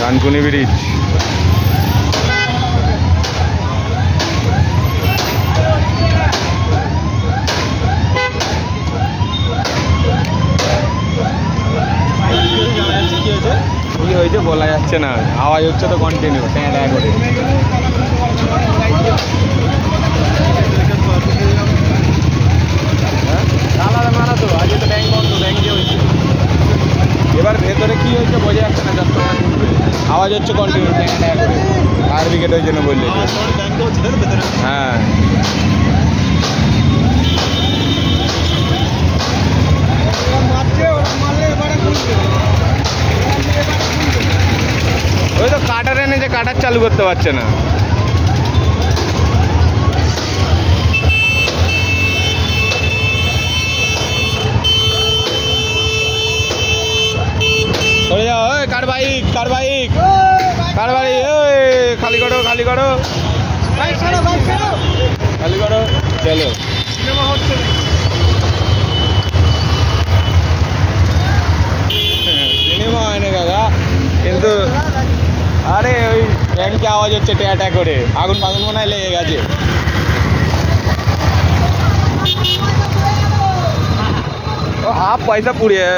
Dankuni bridge. কি হয়েছে বলা যাচ্ছে না, আওয়াজ হচ্ছে তো কন্টিনিউ ট্যাঁ করে। আলাদা মানা তো আজকে তো ব্যাংক বন্ধ, ব্যাংকে হয়েছে। এবার ভেতরে কি হয়েছে বোঝা যাচ্ছে না, যত আওয়াজ হচ্ছে কন্টিনিউ ট্যাঁ করে। ফায়ার ব্রিগেড ওই জন্য বললে। হ্যাঁ ওই তো কাটার এনে যে কাটার চালু করতে পারছে না। চলে যাও, ওই কার বাইক কার বাইক কার বাড়ি, ওই খালি করো খালি করো খালি করো, চলো। সিনেমা হয়নি দাদা, কিন্তু আরে ওই ব্যাংকে আওয়াজ হচ্ছে ট্যাঁ ট্যাঁ করে, আগুন ফাগুন মনে হয় লেগে গেছে। ও হাফ পয়সা পুড়িয়ে